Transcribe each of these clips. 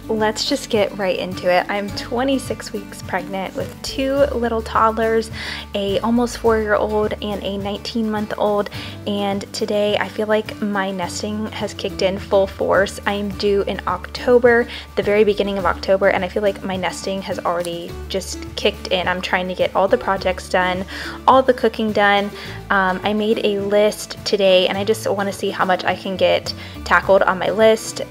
let's just get right into it. I'm 26 weeks pregnant with two little toddlers, a almost 4-year-old and a 19-month-old, and today I feel like my nesting has kicked in full force. I am due in October, the very beginning of October, and I feel like my nesting has already just kicked in. I'm trying to get all the projects done, all the cooking done. I made a list today and I just want to see how much I can get tackled on my list.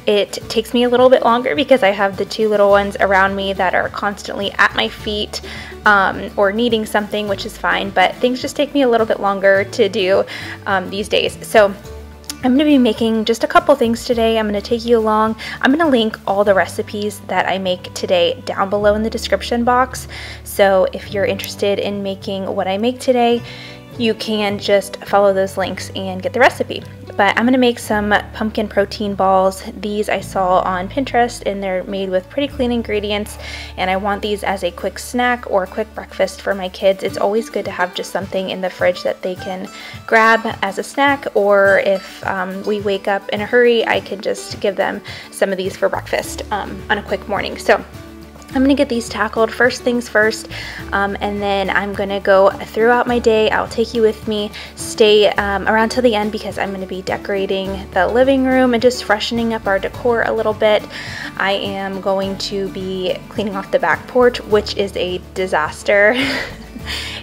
It takes me a little bit longer because I have the two little ones around me that are constantly at my feet or needing something, which is fine, but things just take me a little bit longer to do these days. So I'm going to be making just a couple things today. I'm going to take you along. I'm going to link all the recipes that I make today down below in the description box. So if you're interested in making what I make today, you can just follow those links and get the recipe. But I'm gonna make some pumpkin protein balls. These I saw on Pinterest and they're made with pretty clean ingredients, and I want these as a quick snack or a quick breakfast for my kids. It's always good to have just something in the fridge that they can grab as a snack, or if we wake up in a hurry, I can just give them some of these for breakfast on a quick morning. So I'm gonna get these tackled first things first, and then I'm gonna go throughout my day. I'll take you with me. Stay around till the end because I'm gonna be decorating the living room and just freshening up our decor a little bit. I am going to be cleaning off the back porch, which is a disaster.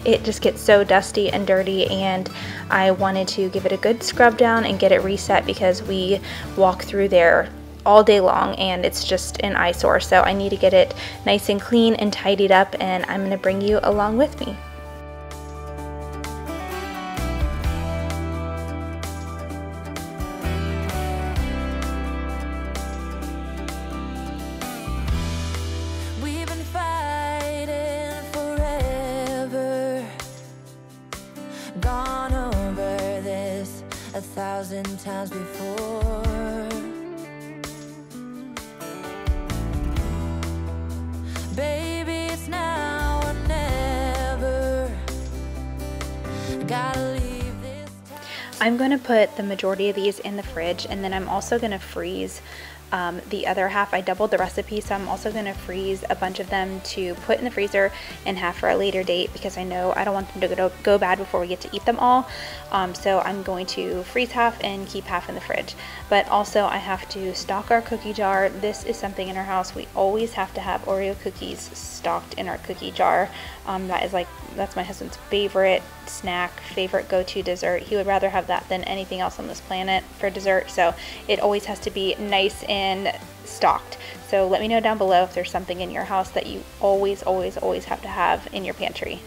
It just gets so dusty and dirty, and I wanted to give it a good scrub down and get it reset because we walk through there all day long and it's just an eyesore. So I need to get it nice and clean and tidied up, and I'm going to bring you along with me. We've been fighting forever, gone over this 1,000 times before. Baby, it's now or never. Gotta leave this town. I'm going to put the majority of these in the fridge, and then I'm also going to freeze the other half. I doubled the recipe, so I'm also going to freeze a bunch of them to put in the freezer and have for a later date because I know I don't want them to go bad before we get to eat them all. So I'm going to freeze half and keep half in the fridge. But also I have to stock our cookie jar. This is something in our house. We always have to have Oreo cookies stocked in our cookie jar. That's my husband's favorite snack, favorite go-to dessert. He would rather have that than anything else on this planet for dessert. So it always has to be nice and stocked. So let me know down below if there's something in your house that you always have to have in your pantry.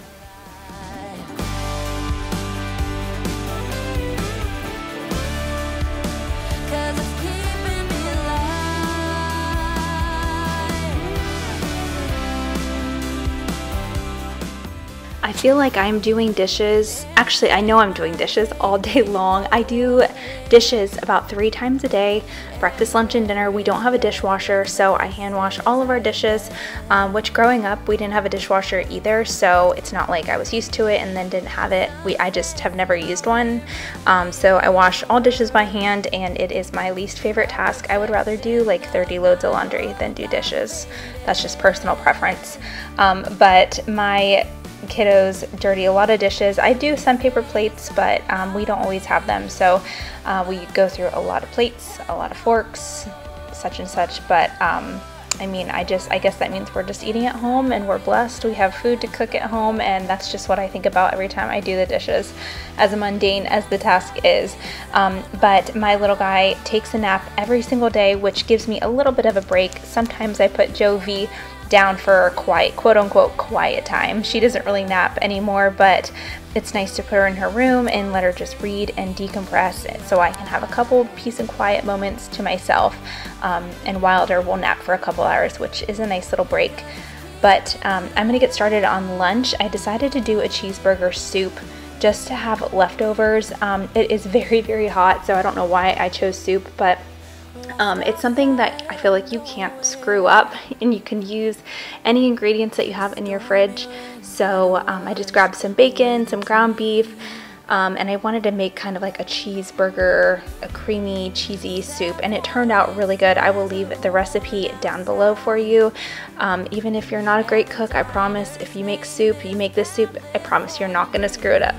I feel like I'm doing dishes. Actually, I know I'm doing dishes all day long. I do dishes about 3 times a day, breakfast, lunch, and dinner. We don't have a dishwasher, so I hand wash all of our dishes, which growing up, we didn't have a dishwasher either, so it's not like I was used to it and then didn't have it. I just have never used one. So I wash all dishes by hand, and it is my least favorite task. I would rather do like 30 loads of laundry than do dishes. That's just personal preference. But my kiddos dirty a lot of dishes. I do some paper plates, but we don't always have them, so we go through a lot of plates, a lot of forks, such and such. But I mean, I guess that means we're just eating at home and we're blessed. We have food to cook at home, and that's just what I think about every time I do the dishes, as mundane as the task is. But my little guy takes a nap every single day, which gives me a little bit of a break. Sometimes I put Jovi down for quiet, quote-unquote quiet time. She doesn't really nap anymore, but it's nice to put her in her room and let her just read and decompress so I can have a couple peace and quiet moments to myself. And Wilder will nap for a couple hours, which is a nice little break. But I'm gonna get started on lunch. I decided to do a cheeseburger soup just to have leftovers. It is very hot, so I don't know why I chose soup, but it's something that I feel like you can't screw up, and you can use any ingredients that you have in your fridge. So I just grabbed some bacon, some ground beef, and I wanted to make kind of like a cheeseburger, a creamy, cheesy soup, and it turned out really good. I will leave the recipe down below for you. Even if you're not a great cook, I promise if you make soup, you make this soup, I promise you're not gonna screw it up.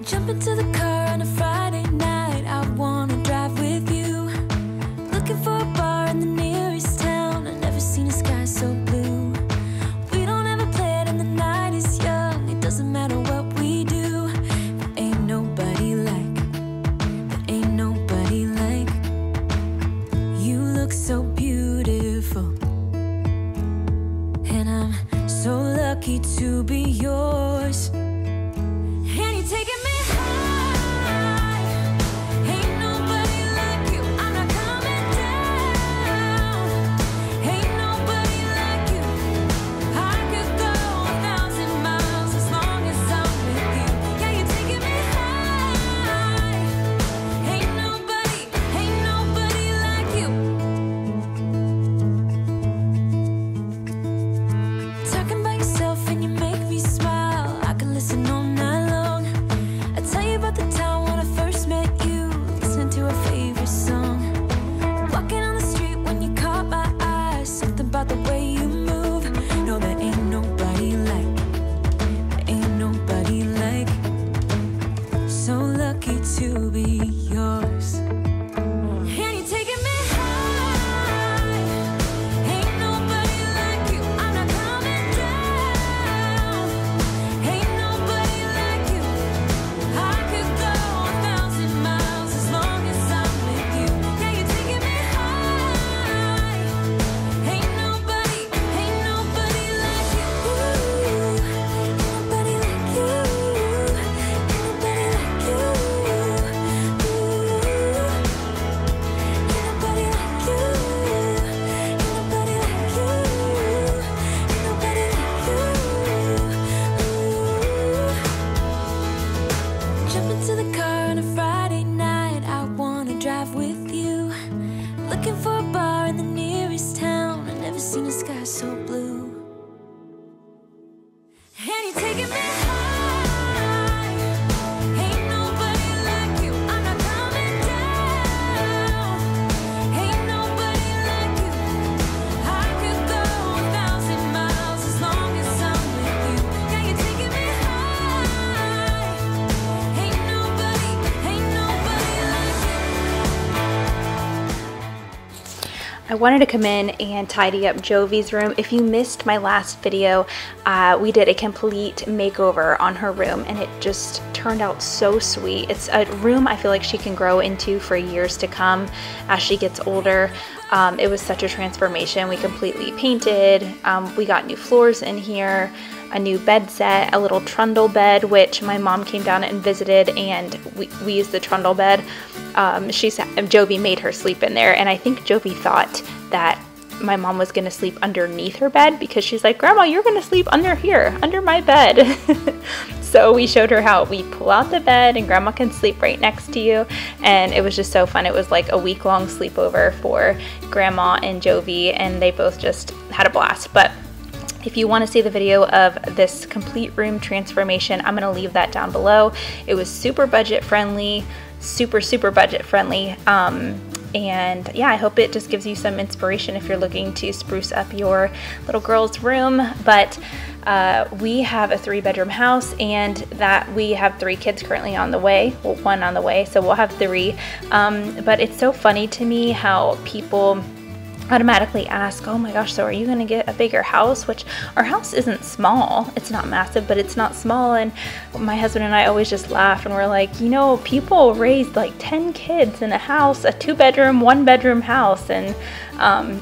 Jump into the car on a Friday night, I wanna drive with you. Looking for a bar in the nearest town, I've never seen a sky so blue. We don't ever play it and the night is young, it doesn't matter what we do. There ain't nobody like, you look so beautiful. And I'm so lucky to be yours. And you're taking me to be yours. And you're taking me high. Ain't nobody like you. I'm not coming down. Ain't nobody like you. I could go 1,000 miles as long as I'm with you. Yeah, you're taking me high. Ain't nobody like you. Ain't nobody like you. Jump into the car on a Friday night, I wanna drive with you. Looking for a bar in the nearest town, I've never seen a sky so blue. And you're taking me high. Ain't nobody like you. I'm not coming down. Ain't nobody like you. I could go 1,000 miles as long as I'm with you. Yeah, you're taking me high. Ain't nobody like you. I wanted to come in and tidy up Jovi's room. If you missed my last video, we did a complete makeover on her room and it just turned out so sweet. It's a room I feel like she can grow into for years to come as she gets older. It was such a transformation. We completely painted, we got new floors in here, a new bed set, a little trundle bed, which my mom came down and visited, and we used the trundle bed. Jovi made her sleep in there, and I think Jovi thought that my mom was going to sleep underneath her bed because she's like, Grandma, you're going to sleep under here, under my bed. So we showed her how we pull out the bed and Grandma can sleep right next to you, and it was just so fun. It was like a week-long sleepover for Grandma and Jovi, and they both just had a blast. But if you want to see the video of this complete room transformation, I'm going to leave that down below. It was super budget friendly, super budget friendly. And yeah, I hope it just gives you some inspiration if you're looking to spruce up your little girl's room. But we have a 3-bedroom house, and that we have 3 kids currently on the way, well, 1 on the way, so we'll have 3. But it's so funny to me how people automatically ask, oh my gosh, so are you going to get a bigger house? Which our house isn't small. It's not massive, but it's not small. And my husband and I always just laugh and we're like, you know, people raised like 10 kids in a house, a 2-bedroom, 1-bedroom house. And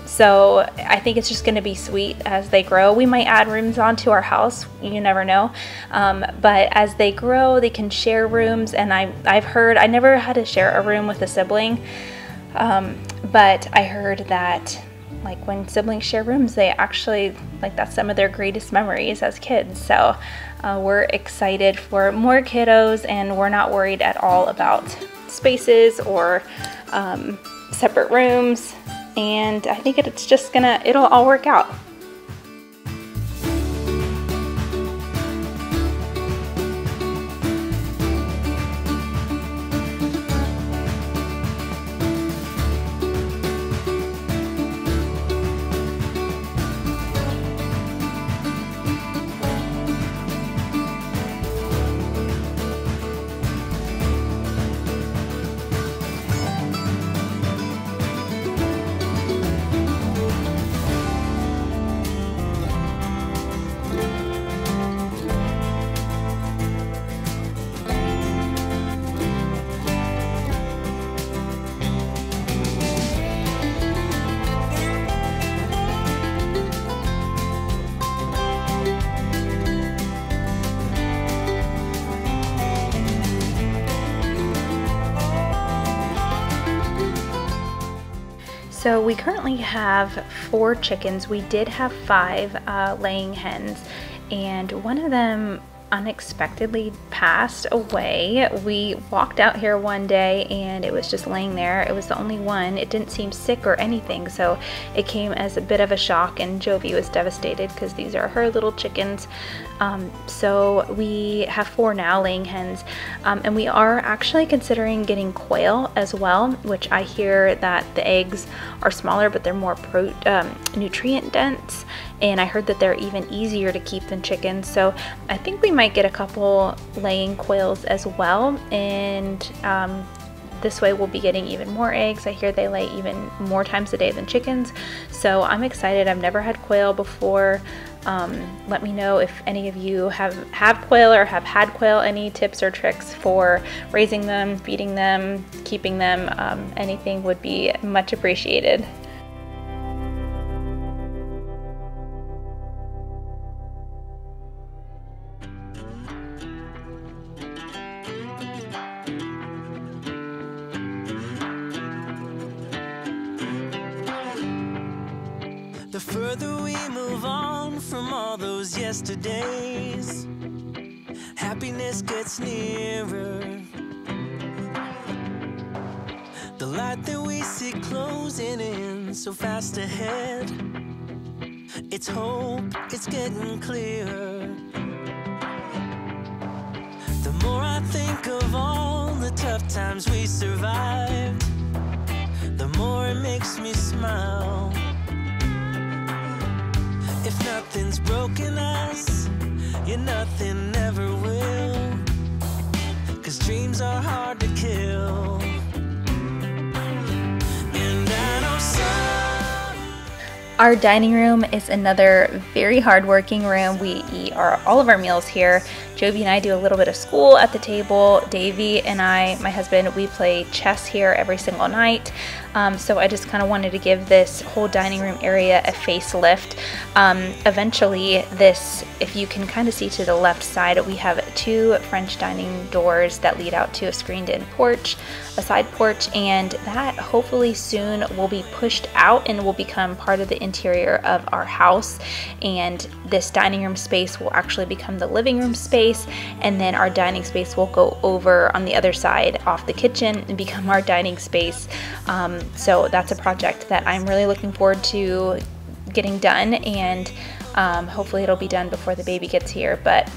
so I think it's just going to be sweet as they grow. We might add rooms onto our house. You never know. But as they grow, they can share rooms. And I've heard, I never had to share a room with a sibling. But I heard that like when siblings share rooms, they actually, like, that's some of their greatest memories as kids. So we're excited for more kiddos, and we're not worried at all about spaces or separate rooms. And I think it's just it'll all work out. So we currently have 4 chickens. We did have 5 laying hens, and one of them unexpectedly passed away. We walked out here one day and it was just laying there. It was the only one. It didn't seem sick or anything, so it came as a bit of a shock, and Jovi was devastated because these are her little chickens. So we have 4 now, laying hens, and we are actually considering getting quail as well, which I hear that the eggs are smaller but they're more nutrient dense, and I heard that they're even easier to keep than chickens. So I think we might get a couple laying quails as well, and this way we'll be getting even more eggs. I hear they lay even more times a day than chickens, so I'm excited. I've never had quail before. Let me know if any of you have quail or have had quail, any tips or tricks for raising them, feeding them, keeping them. Anything would be much appreciated. The further we move on from all those yesterdays, happiness gets nearer. The light that we see closing in so fast ahead, it's hope, it's getting clearer. The more I think of all the tough times we survived, the more it makes me smile. If nothing's broken us, yeah, nothing never will, 'cause dreams are hard to kill. And I know Our dining room is another very hard-working room. We eat all of our meals here. Jovi and I do a little bit of school at the table. Davey and I, my husband, we play chess here every single night. So I just kind of wanted to give this whole dining room area a facelift. Eventually this, if you can kind of see to the left side, we have 2 French dining doors that lead out to a screened-in porch, a side porch, and that hopefully soon will be pushed out and will become part of the interior of our house. And this dining room space will actually become the living room space, and then our dining space will go over on the other side off the kitchen and become our dining space. So that's a project that I'm really looking forward to getting done, and hopefully it'll be done before the baby gets here. But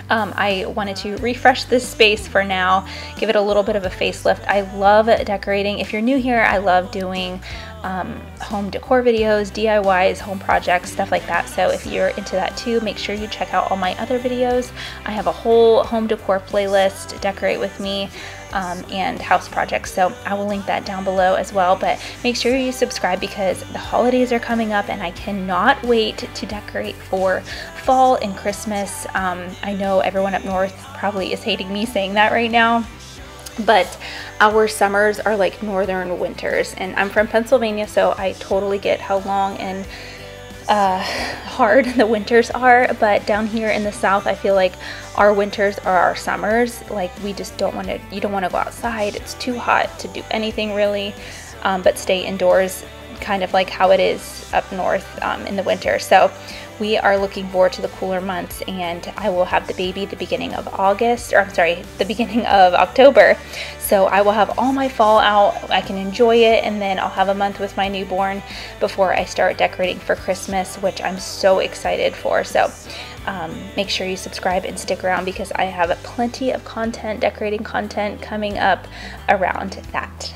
I wanted to refresh this space for now, give it a little bit of a facelift. I love decorating. If you're new here, I love doing home decor videos, DIYs, home projects, stuff like that. So if you're into that too, make sure you check out all my other videos. I have a whole home decor playlist, Decorate With Me, and house projects, so I will link that down below as well. But make sure you subscribe because the holidays are coming up and I cannot wait to decorate for fall and Christmas. I know everyone up north probably is hating me saying that right now, but our summers are like northern winters, and I'm from Pennsylvania, so I totally get how long and hard the winters are. But down here in the south, I feel like our winters are our summers. Like, we just don't want to, you don't want to go outside, it's too hot to do anything really, but stay indoors, kind of like how it is up north in the winter. So we are looking forward to the cooler months, and I will have the baby the beginning of August, or I'm sorry, the beginning of October. So I will have all my fall out, I can enjoy it, and then I'll have a month with my newborn before I start decorating for Christmas, which I'm so excited for. So make sure you subscribe and stick around because I have plenty of content, decorating content coming up around that.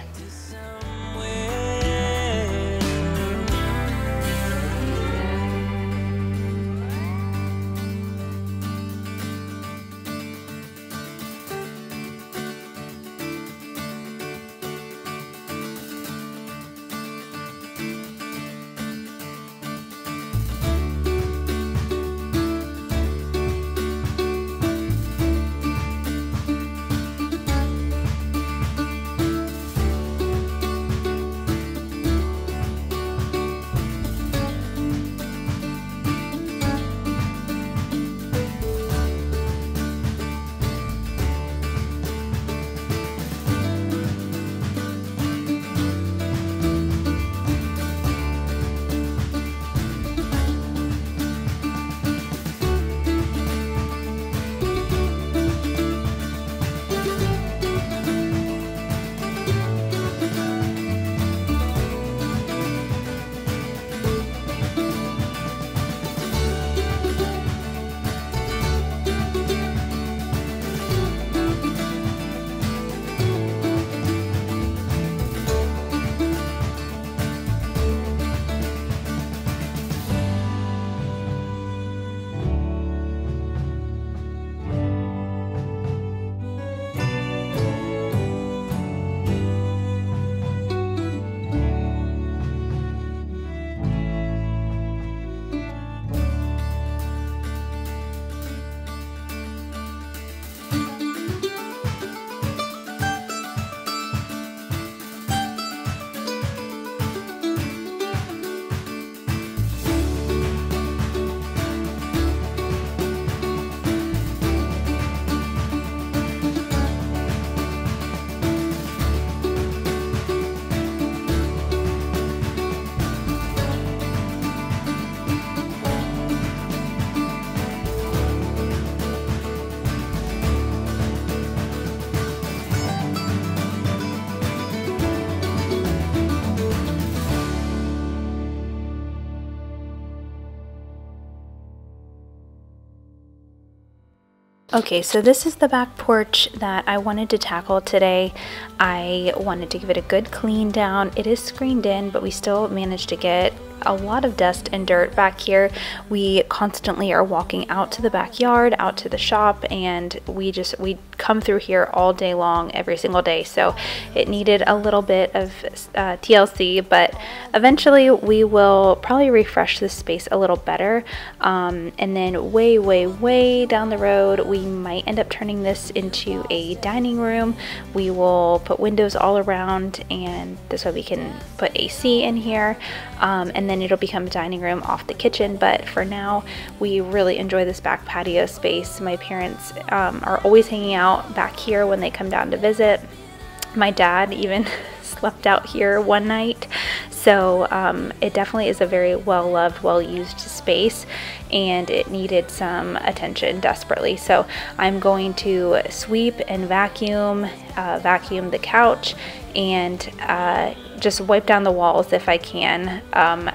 Okay, so this is the back porch that I wanted to tackle today. I wanted to give it a good clean down. It is screened in, but we still managed to get a lot of dust and dirt back here. We constantly are walking out to the backyard, out to the shop, and we come through here all day long, every single day. So it needed a little bit of TLC, but eventually we will probably refresh this space a little better. And then way down the road, we might end up turning this into a dining room. We will put windows all around, and this way we can put AC in here, and then it'll become a dining room off the kitchen. But for now, we really enjoy this back patio space. My parents are always hanging out back here when they come down to visit. My dad even slept out here one night. So it definitely is a very well-loved, well-used space, and it needed some attention desperately. So I'm going to sweep and vacuum the couch, and just wipe down the walls if I can.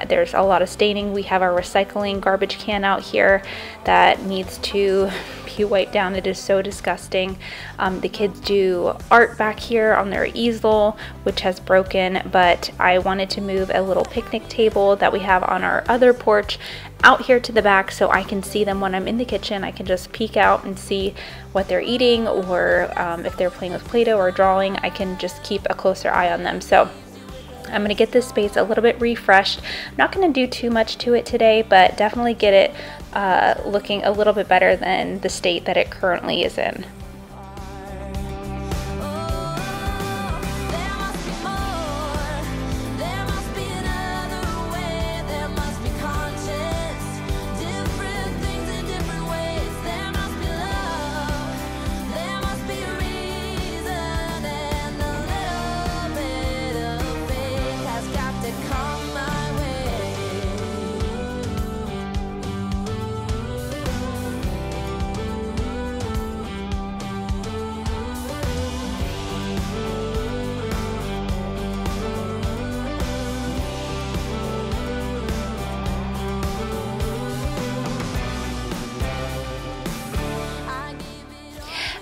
There's a lot of staining. We have our recycling garbage can out here that needs to be to wipe down. It is so disgusting. The kids do art back here on their easel, which has broken, but I wanted to move a little picnic table that we have on our other porch out here to the back so I can see them when I'm in the kitchen. I can just peek out and see what they're eating, or if they're playing with Play-Doh or drawing, I can just keep a closer eye on them. So I'm going to get this space a little bit refreshed. I'm not going to do too much to it today, but definitely get it looking a little bit better than the state that it currently is in.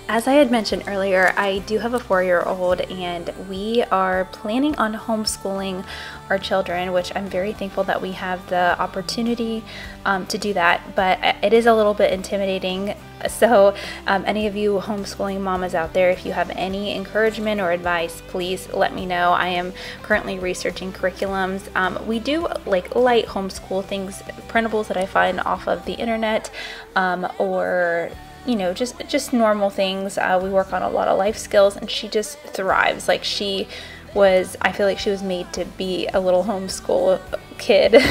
As I had mentioned earlier, I do have a 4-year-old, and we are planning on homeschooling our children, which I'm very thankful that we have the opportunity to do that, but it is a little bit intimidating. So any of you homeschooling mamas out there, if you have any encouragement or advice, please let me know. I am currently researching curriculums. We do like light homeschool things, printables that I find off of the internet, or you know, just normal things. We work on a lot of life skills, and she just thrives. Like I feel like she was made to be a little homeschool kid.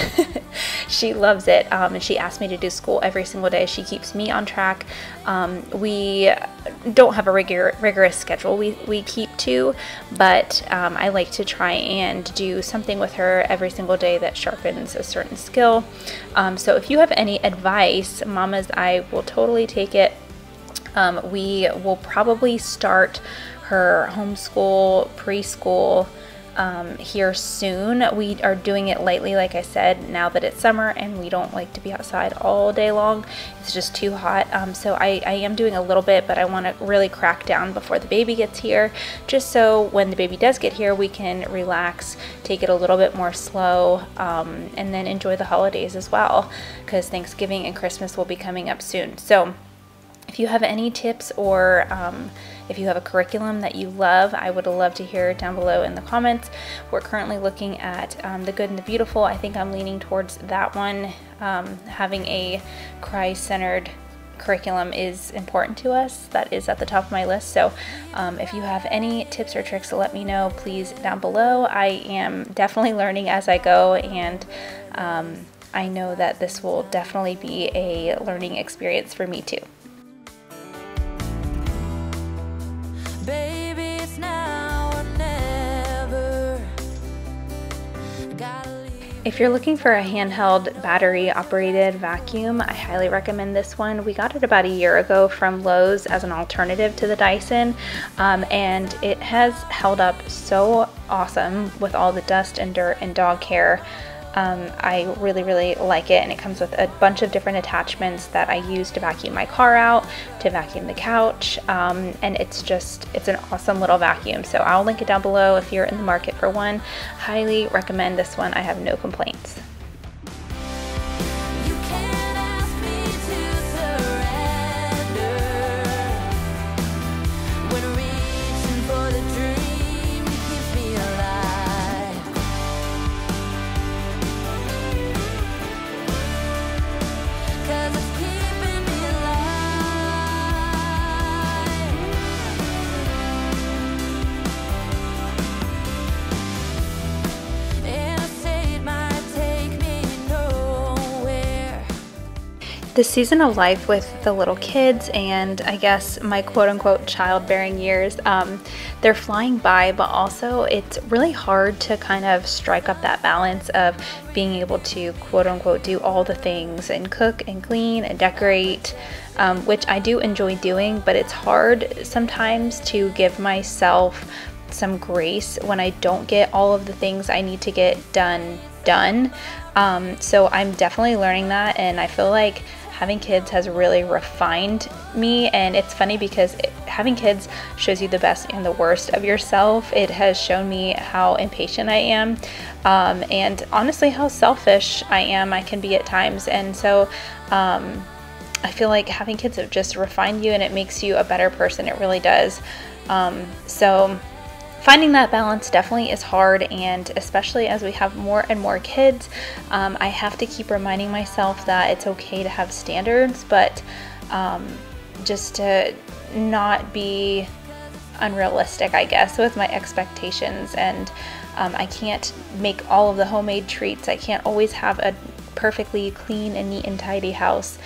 She loves it, and she asks me to do school every single day. She keeps me on track. We don't have a rigorous schedule. We keep to, but I like to try and do something with her every single day that sharpens a certain skill. So if you have any advice, mamas, I will totally take it. We will probably start her homeschool preschool here soon. We are doing it lightly, like I said, now that it's summer and we don't like to be outside all day long. It's just too hot. So I am doing a little bit, but I want to really crack down before the baby gets here, just so when the baby does get here, we can relax, take it a little bit more slow, and then enjoy the holidays as well, because Thanksgiving and Christmas will be coming up soon. So if you have any tips, or if you have a curriculum that you love, I would love to hear down below in the comments. We're currently looking at The Good and the Beautiful. I think I'm leaning towards that one. Having a Christ-centered curriculum is important to us. That is at the top of my list. So if you have any tips or tricks, let me know, please, down below. I am definitely learning as I go, and I know that this will definitely be a learning experience for me too. Baby, it's now or never. Gotta leave. If you're looking for a handheld battery operated vacuum, I highly recommend this one. We got it about a year ago from Lowe's as an alternative to the Dyson, and it has held up so awesome with all the dust and dirt and dog hair. I really like it, and it comes with a bunch of different attachments that I use to vacuum my car out, to vacuum the couch, and it's an awesome little vacuum. So I'll link it down below if you're in the market for one. Highly recommend this one. I have no complaints. You can't ask me to surrender when reaching for the dream that keeps me alive. 'Cause it's keeping me alive. And I say it might take me nowhere. The season of life with the little kids, and I guess my quote-unquote childbearing years, they're flying by, but also it's really hard to kind of strike up that balance of being able to quote-unquote do all the things and cook and clean and decorate, which I do enjoy doing, but it's hard sometimes to give myself some grace when I don't get all of the things I need to get done. So I'm definitely learning that, and I feel like having kids has really refined me. And it's funny because having kids shows you the best and the worst of yourself. It has shown me how impatient I am, and honestly how selfish I can be at times. And so I feel like having kids have just refined you, and it makes you a better person. It really does. So finding that balance definitely is hard, and especially as we have more and more kids, I have to keep reminding myself that it's okay to have standards, but just to not be unrealistic, I guess, with my expectations. And I can't make all of the homemade treats. I can't always have a perfectly clean and neat and tidy house.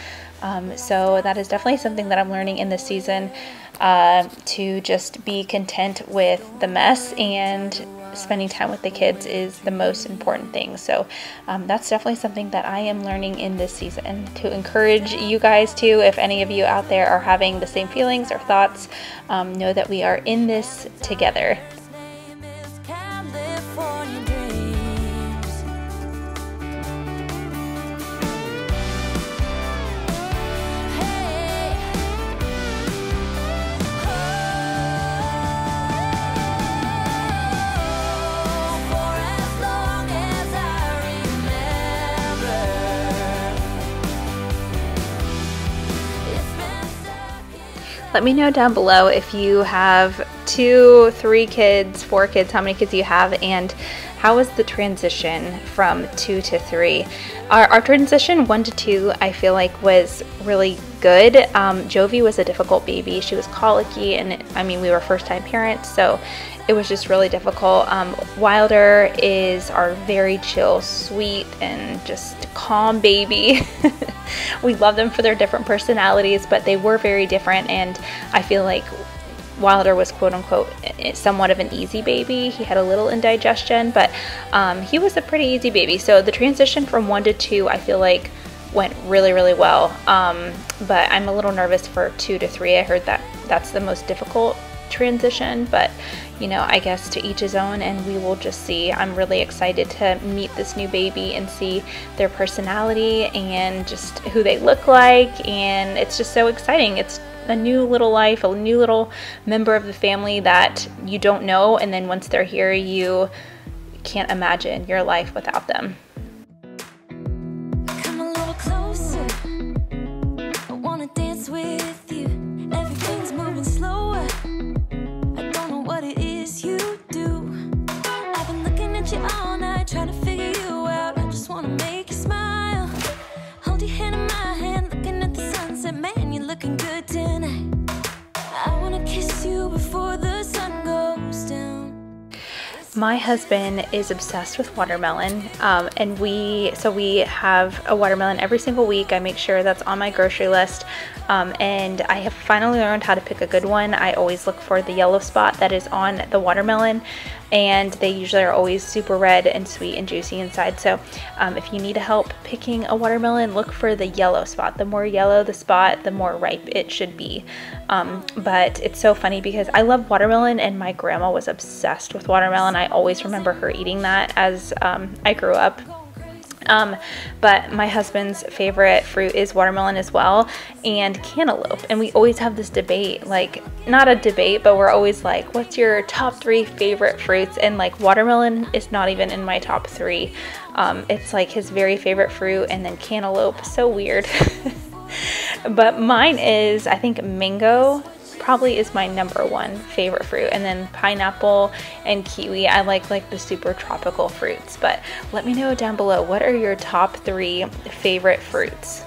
So that is definitely something that I'm learning in this season, to just be content with the mess, and spending time with the kids is the most important thing. So that's definitely something that I am learning in this season, to encourage you guys to, if any of you out there are having the same feelings or thoughts, know that we are in this together. Name is California dreams. Hey, for as long as I remember, it's been stuck in. Let me know down below if you have 2, 3 kids, 4 kids, how many kids you have, and how was the transition from 2 to 3? Our transition 1 to 2, I feel like, was really good. Jovi was a difficult baby. She was colicky, and I mean, we were first-time parents, so it was just really difficult. Wilder is our very chill, sweet, and just calm baby. We love them for their different personalities, but they were very different, and I feel like Wilder was quote-unquote somewhat of an easy baby. He had a little indigestion, but he was a pretty easy baby. So the transition from 1 to 2, I feel like, went really, really well. But I'm a little nervous for 2 to 3. I heard that that's the most difficult transition, but you know, I guess to each his own, and we will just see. I'm really excited to meet this new baby and see their personality and just who they look like, and it's just so exciting. It's a new little life, a new little member of the family that you don't know, and then once they're here, you can't imagine your life without them. Come a little closer. I wanna dance with you. Everything's moving slower. I don't know what it is you do. I've been looking at you all night, trying to figure you out. I just wanna make you smile. Hold your hand in my hand, looking at the sunset. Man, you're looking good tonight. I wanna kiss you before the sun goes down. My husband is obsessed with watermelon, and we have a watermelon every single week. I make sure that's on my grocery list, and I have finally learned how to pick a good one. I always look for the yellow spot that is on the watermelon, and they usually are always super red and sweet and juicy inside. So if you need help picking a watermelon, look for the yellow spot. The more yellow the spot, the more ripe it should be. But it's so funny because I love watermelon, and my grandma was obsessed with watermelon. I always remember her eating that as I grew up. But my husband's favorite fruit is watermelon as well, and cantaloupe. And we always have this debate, like, not a debate, but we're always like, what's your top 3 favorite fruits? And like, watermelon is not even in my top 3. It's like his very favorite fruit, and then cantaloupe. So weird. But mine is, I think, mango probably is my #1 favorite fruit, and then pineapple and kiwi. I like the super tropical fruits. But let me know down below, what are your top 3 favorite fruits?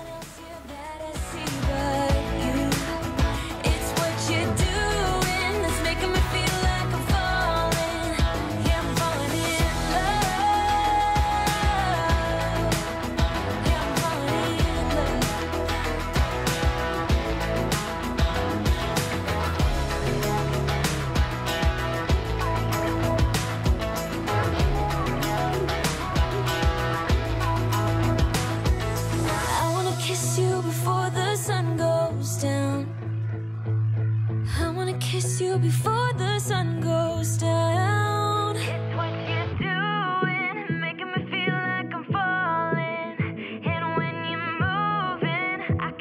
Before the sun goes down, it's what you're doing, making me feel like I'm falling. And when you're moving, I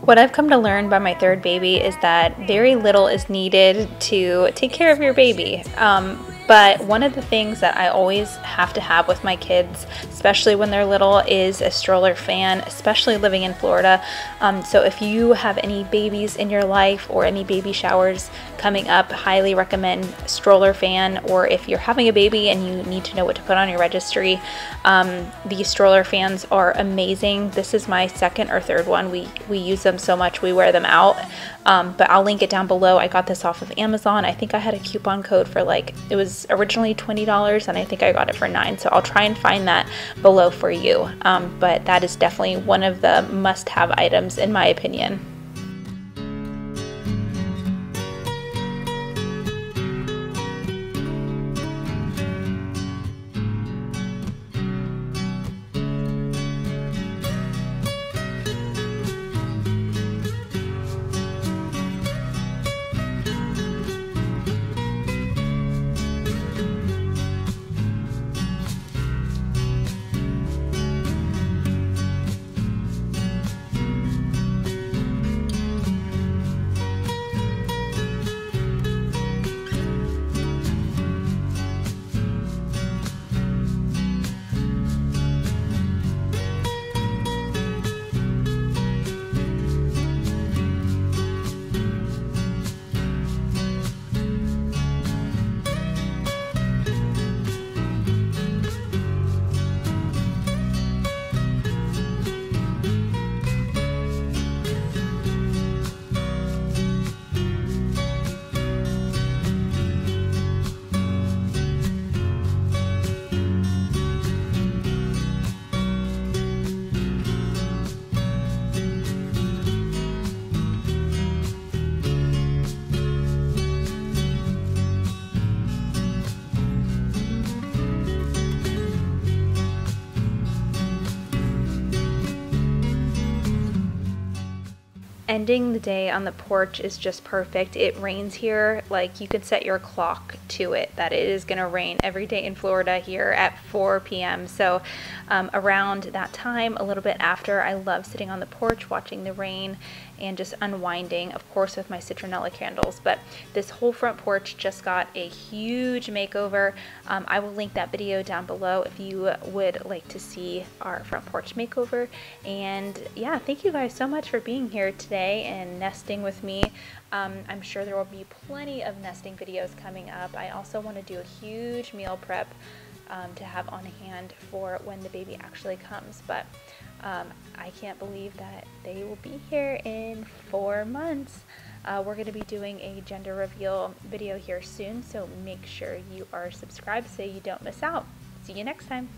What I've come to learn by my third baby is that very little is needed to take care of your baby. But one of the things that I always have to have with my kids, especially when they're little, is a stroller fan, especially living in Florida. So if you have any babies in your life or any baby showers coming up, highly recommend stroller fan. Or if you're having a baby and you need to know what to put on your registry, these stroller fans are amazing. This is my second or third one. We use them so much, we wear them out. But I'll link it down below. I got this off of Amazon. I think I had a coupon code for it was originally $20 and I think I got it for $9. So I'll try and find that below for you. But that is definitely one of the must-have items in my opinion. Ending the day on the porch is just perfect. It rains here, like you could set your clock to it that it is going to rain every day in Florida here at 4 p.m. So around that time, a little bit after, I love sitting on the porch watching the rain and just unwinding, of course with my citronella candles. But this whole front porch just got a huge makeover. I will link that video down below if you would like to see our front porch makeover. And yeah, thank you guys so much for being here today and nesting with me. I'm sure there will be plenty of nesting videos coming up. I also want to do a huge meal prep to have on hand for when the baby actually comes. But I can't believe that they will be here in 4 months. We're going to be doing a gender reveal video here soon, so make sure you are subscribed so you don't miss out. See you next time.